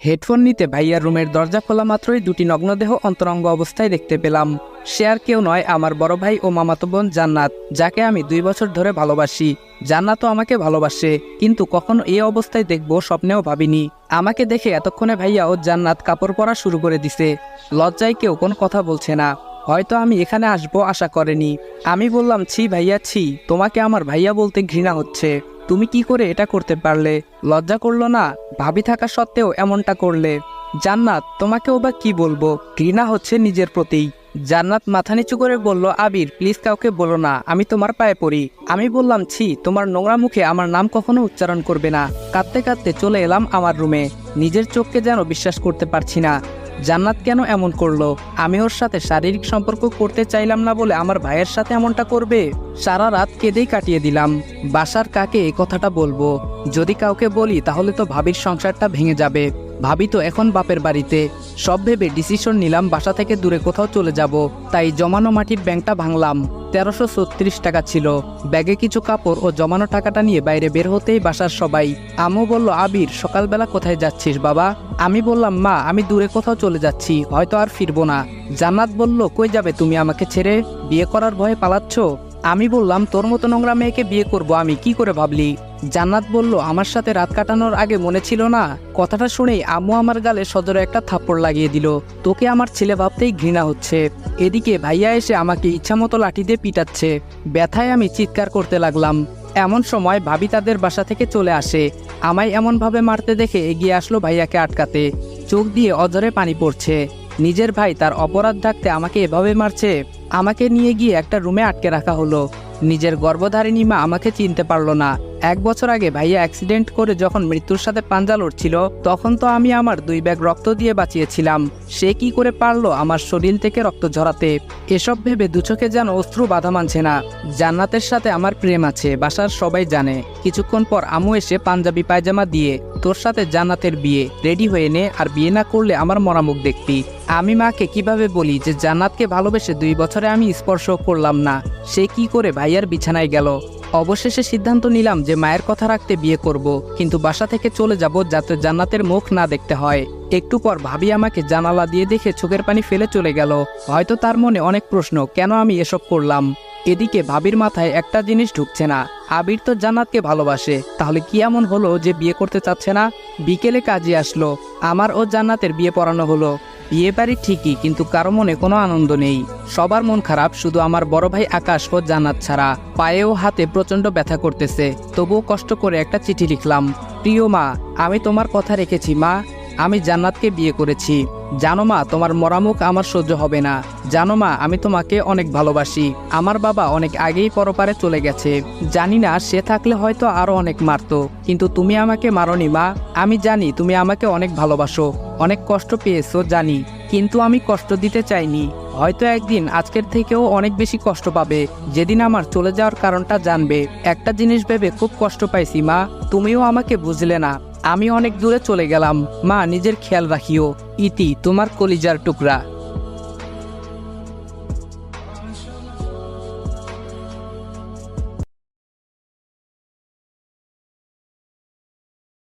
Headphone নিতে ভাইয়ার রুমের দরজা খোলা মাত্রই দুটি নগ্নদেহ অন্তরঙ্গ অবস্থায় দেখতে পেলাম। সে আর কেউ নয়, আমার বড় ভাই ও মামাতো বোন জান্নাত, যাকে আমি 2 বছর ধরে ভালোবাসি। জান্নাতও আমাকে ভালোবাসে, কিন্তু কখনো এই অবস্থায় দেখবো স্বপ্নেও ভাবিনি। আমাকে দেখে এতক্ষণে ভাইয়া ও জান্নাত কাপড় পরা শুরু করে দিছে। লজ্জায় কেউ কোনো কথা বলছে না। হয়তো আমি এখানে আসবো আশা করেনি। আমি বললাম, ছি ভাইয়া ছি, তোমাকে আমার ভাইয়া বলতে ঘৃণা হচ্ছে। তুমি কি করে এটা করতে পারলে? লজ্জা করলো না? ভাবি থাকা সত্ত্বেও এমনটা করলে। জান্নাত, তোমাকেও বা কি বলবো, ঘৃণা হচ্ছে নিজের প্রতি। জান্নাত মাথা নিচু করে বলল, আবির প্লিজ কাউকে বলো না, আমি তোমার পায়ে পড়ি। আমি বললাম, ছি, তোমার নোংরা মুখে আমার নাম কখনো উচ্চারণ করবে না। কাঁদতে কাঁদতে চলে এলাম আমার রুমে। নিজের চোখকে যেন বিশ্বাস করতে পারছি না। জান্নাত কেন এমন করলো? আমি ওর সাথে শারীরিক সম্পর্ক করতে চাইলাম না বলে আমার ভাইয়ের সাথে এমনটা করবে? সারা রাত কেঁদেই কাটিয়ে দিলাম। বাসার কাকে এই কথাটা বলবো? যদি কাউকে বলি তাহলে তো ভাবির সংসারটা ভেঙে যাবে। ভাবি তো এখন বাপের বাড়িতে। সব ভেবে ডিসিশন নিলাম বাসা থেকে দূরে কোথাও চলে যাব। তাই জমানো মাটির ব্যাংকটা ভাঙলাম। 1336 টাকা ছিল। ব্যাগে কিছু কাপড় ও জমানো টাকাটা নিয়ে বাইরে বের হতেই বাসার সবাই। আম্মু বলল, আবির সকালবেলা কোথায় যাচ্ছিস বাবা? আমি বললাম, মা আমি দূরে কোথাও চলে যাচ্ছি, হয়তো আর ফিরবো না। জান্নাত বলল, কই যাবে তুমি আমাকে ছেড়ে? বিয়ে করার ভয়ে পালাচ্ছ? আমি বললাম, তোর মতো নোংরা মেয়েকে বিয়ে করব আমি কি করে ভাবলি? জান্নাত বলল, আমার সাথে রাত কাটানোর আগে মনে ছিল না? কথাটা শুনেই আম্মু আমার গালে সজোরে একটা থাপ্পড় লাগিয়ে দিল। তোকে আমার ছেলে ভাবতেই ঘৃণা হচ্ছে। এদিকে ভাইয়া এসে আমাকে ইচ্ছামতো লাঠি দিয়ে পিটাচ্ছে। ব্যথায় আমি চিৎকার করতে লাগলাম। এমন সময় ভাবি তাদের বাসা থেকে চলে আসে। আমায় এমনভাবে মারতে দেখে এগিয়ে আসলো ভাইয়াকে আটকাতে। চোখ দিয়ে অঝরে পানি পড়ছে। নিজের ভাই তার অপরাধ ঢাকতে আমাকে এভাবে মারছে। আমাকে নিয়ে গিয়ে একটা রুমে আটকে রাখা হলো। নিজের গর্ভধারিণী মা আমাকে চিনতে পারলো না। 1 বছর আগে ভাইয়া অ্যাক্সিডেন্ট করে যখন মৃত্যুর সাথে পাঞ্জা লড়ছিল, তখন তো আমি আমার 2 ব্যাগ রক্ত দিয়ে বাঁচিয়েছিলাম। সে কি করে পারলো আমার শরীর থেকে রক্ত ঝরাতে? এসব ভেবে দু চোখে যেন অশ্রু বাধা মানছে না। জান্নাতের সাথে আমার প্রেম আছে, বাসার সবাই জানে। কিছুক্ষণ পর আম্মু এসে পাঞ্জাবি পায়জামা দিয়ে, তোর সাথে জান্নাতের বিয়ে, রেডি হয়ে নে, আর বিয়ে না করলে আমার মরা মুখ দেখবি। আমি মাকে কিভাবে বলি যে জান্নাতকে ভালোবেসে 2 বছরে আমি স্পর্শ করলাম না? সে কি করে ভাইয়ার বিছানায় গেল? অবশেষে সিদ্ধান্ত নিলাম যে মায়ের কথা রাখতে বিয়ে করব, কিন্তু বাসা থেকে চলে যাব যাতে জান্নাতের মুখ না দেখতে হয়। একটু পর ভাবি আমাকে জানালা দিয়ে দেখে চোখের পানি ফেলে চলে গেল। হয়তো তার মনে অনেক প্রশ্ন, কেন আমি এসব করলাম। এদিকে ভাবির মাথায় একটা জিনিস ঢুকছে না। আবির তো জান্নাতকে ভালোবাসে, তাহলে কি এমন হলো যে বিয়ে করতে চাচ্ছে না? বিকেলে কাজে আসলো। আমার ও জান্নাতের বিয়ে পড়ানো হলো। বিয়ে বাড়ি ঠিকই, কিন্তু কারো মনে কোনো আনন্দ নেই। সবার মন খারাপ, শুধু আমার বড় ভাই আকাশ ও জান্নাত ছাড়া। পায়ে ও হাতে প্রচন্ড ব্যথা করতেছে, তবুও কষ্ট করে একটা চিঠি লিখলাম। প্রিয় মা, আমি তোমার কথা রেখেছি মা। আমি জান্নাতকে বিয়ে করেছি। জানো মা, তোমার মরামুখ আমার সহ্য হবে না। জানো মা, আমি তোমাকে অনেক ভালোবাসি। আমার বাবা অনেক আগেই পরপারে চলে গেছে। জানি না সে থাকলে হয়তো আরো অনেক মারতো, কিন্তু তুমি আমাকে মারোনি মা। আমি জানি তুমি আমাকে অনেক ভালোবাসো, অনেক কষ্ট পেয়েছো জানি, কিন্তু আমি কষ্ট দিতে চাইনি। হয়তো একদিন আজকের থেকেও অনেক বেশি কষ্ট পাবে, যেদিন আমার চলে যাওয়ার কারণটা জানবে। একটা জিনিস ভেবে খুব কষ্ট পাইছি মা, তুমিও আমাকে বুঝলে না। আমি অনেক দূরে চলে গেলাম মা, নিজের খেয়াল রাখিও। ইতি, তোমার কলিজার টুকরা।